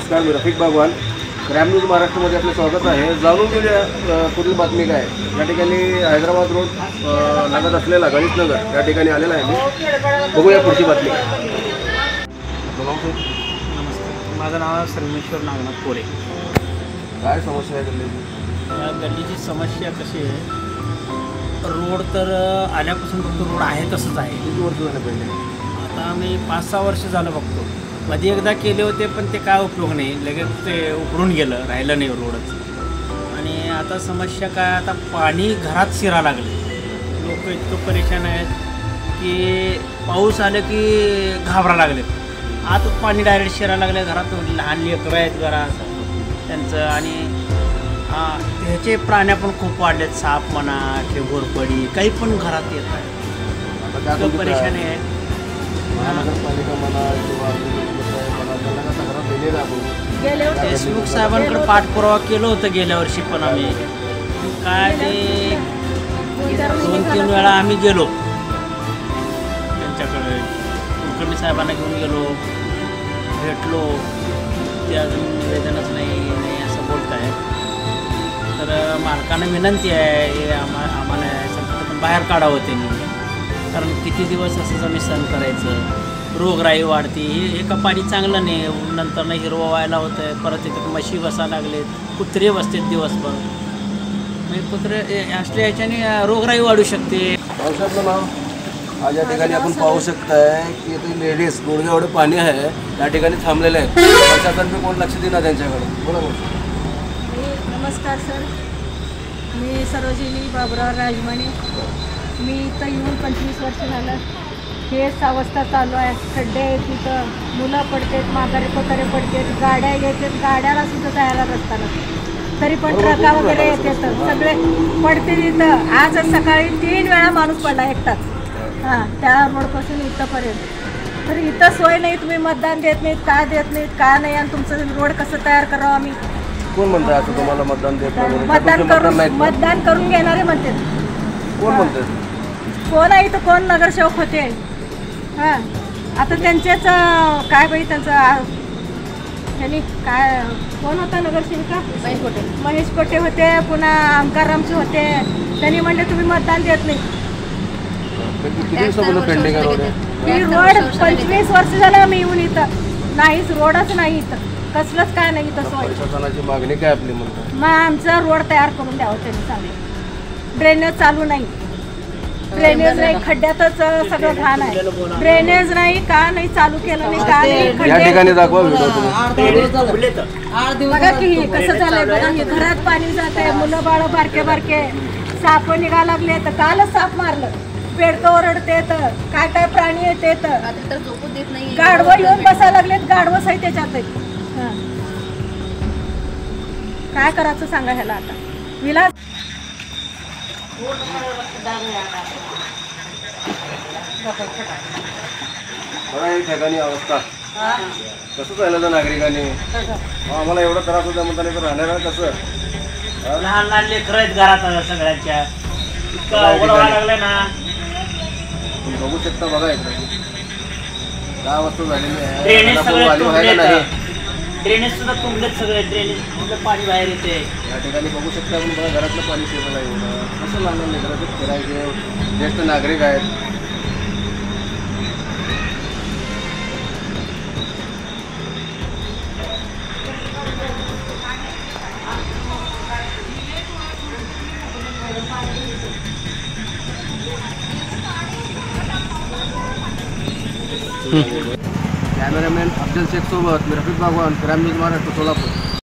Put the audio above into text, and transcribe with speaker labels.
Speaker 1: नमस्कार, मी Rafiq Bagwan. Crime news महाराष्ट्रामध्ये आपले स्वागत आहे. जाणून घेऊया पुढील बातमी काय. या ठिकाणी हैदराबाद रोड लागत असलेला गणेश नगर या ठिकाणी आलेला आहे मी. बघूया पुढची बातमी काय.
Speaker 2: नमस्कार, माझं नाव सर्वेश्वर नागनाथ कोरे.
Speaker 1: काय समस्या आहे गल्लीची?
Speaker 2: या गल्लीची समस्या कशी आहे, रोड तर आल्यापासून फक्त रोड आहे तसंच आहे.
Speaker 1: किती वर्ष झालं पहिले?
Speaker 2: आता आम्ही 5-6 वर्ष झालं बघतो. मध्ये एकदा केले होते पण ते काय उपयोग नाही, लगेच ते उकळून गेलं, राहिलं नाही रोडच. आणि आता समस्या काय, आता पाणी घरात शिरा लागले. लोक इतकं परेशान आहेत की पाऊस आलं की घाबरा लागलेत. आतच पाणी डायरेक्ट शिरा लागले घरात. लहान लेकरं आहेत घरात त्यांचं. आणि ह्याचे प्राण्या पण खूप वाढलेत. साप म्हणा, घोरपडी, काही पण घरात येत आहे. परेशानी आहे.
Speaker 1: महानगरपालिका म्हणा किंवा त्यांना तक्रार दिलेला आपण.
Speaker 2: देशमुख साहेबांकडे पाठपुरावा केलं होतं गेल्या वर्षी, पण आम्ही काय ते 2-3 वेळा आम्ही गेलो त्यांच्याकडे. कुलकर्णी साहेबांना घेऊन गेलो, भेटलो. ते अजून निवेदनच नाही असं बोलत आहे. तर मालकांना विनंती आहे, हे आम्हाला संकटातून बाहेर काढावं त्यांनी. कारण किती दिवस असंच आम्ही सहन करायचं. रोगराई वाढते. हे का पाणी चांगलं नाही. नंतर हिरवं व्हायला होतं आहे. परत इथे म्हशी बसायला लागलेत, कुत्रे बसतात दिवसभर. म्हणजे कुत्रे असल्या ह्याच्याने रोगराई वाढू शकते.
Speaker 1: पावसाचं नाव आज या ठिकाणी आपण पाहू शकताय की ते लेडीज गुडघे एवढं पाणी आहे या ठिकाणी थांबलेले आहेत. प्रशासन कोण लक्ष देणार त्यांच्याकडे? बरोबर.
Speaker 3: नमस्कार सर, मी सरोजिनी बाबुराव राजमाने. मी इथं येऊन 25 वर्ष झालं. हेच अवस्था चालू आहे. खड्डे आहेत तिथं, मुलं पडतात, म्हातारे कोतारे पडतात, गाड्या येतात, गाड्याला सुद्धा जायला रस्ता नसतो. तरी पण ट्रका वगैरे येतात, सगळे पडते तिथं. आजच सकाळी 3 वेळा माणूस पडला एकटाच. हां, त्या रोडपासून इथंपर्यंत. तर इथं सोय नाही. तुम्ही मतदान देत नाहीत, का देत नाहीत, का नाही. आणि तुमचं रोड कसं तयार करावं आम्ही?
Speaker 1: कोण म्हणतं असं तुम्हाला मतदान देत नाही?
Speaker 3: मतदान करून घेणारे म्हणते.
Speaker 1: कोण म्हणते?
Speaker 3: कोण आहे तर कोण नगरसेवक होते. हां, आता त्यांचेच काय बाई त्यांचं त्यांनी काय कोण होता नगरसेविका? महेश कोटे होते. पुन्हा आमकारामचे होते. त्यांनी म्हणले तुम्ही मतदान देत नाही.
Speaker 1: पेंडिंग
Speaker 3: ही रोड 25 वर्ष झालं मी येऊन इथं. नाहीच, रोडच नाही इथं. कसलंच काय नाही इथं सोय.
Speaker 1: प्रशासनाची मागणी काय आपली म्हणतात?
Speaker 3: मग आमचा रोड तयार करून द्यावं त्यांनी चांगलं. ड्रेनेज चालू नाही. ड्रेनेज नाही, खड्ड्यातच सगळं घाण आहे. ड्रेनेज नाही, का नाही चालू केलं नाही, का नाही.
Speaker 1: या ठिकाणी दाखवा व्हिडिओ.
Speaker 3: बघा की कसं झालंय. बघा की घरात पाणी जात आहे. मुलं बाळ बारके बारके. साप निघा लागले तर कालच साप मारलं. पेडकं ओरडते तर काय काय प्राणी येते तर गाढवं येऊन बसायला लागलेत. गाढवंच आहे त्याच्यात. काय करायचं सांगा ह्याला आता. विलास
Speaker 1: ठिकाणी अवस्था कसं झालं तर नागरिकांनी आम्हाला एवढा त्रास होता म्हणताना राहणार कसं?
Speaker 2: लहान लहान लेकरं आहेत घरात सगळ्यांच्या. इतकं अवघड व्हायला लागलं ना.
Speaker 1: तुम्ही बघू शकता. बघा काय अवस्था झालेली आहे.
Speaker 2: ड्रेनेज सुद्धा तुंबलेत सगळे. ड्रेनेज पाणी बाहेर येते.
Speaker 1: या ठिकाणी बघू शकता आपण. बघा घरातलं पाणी शिरलं आहे. एवढं कसं लागणार नाही. घरात फिरायचे ज्येष्ठ नागरिक आहेत. कॅमेरामॅन अफजल शेख सोबत मी रफिक बागवान, क्राईम न्यूज महाराष्ट्र, सोलापूर.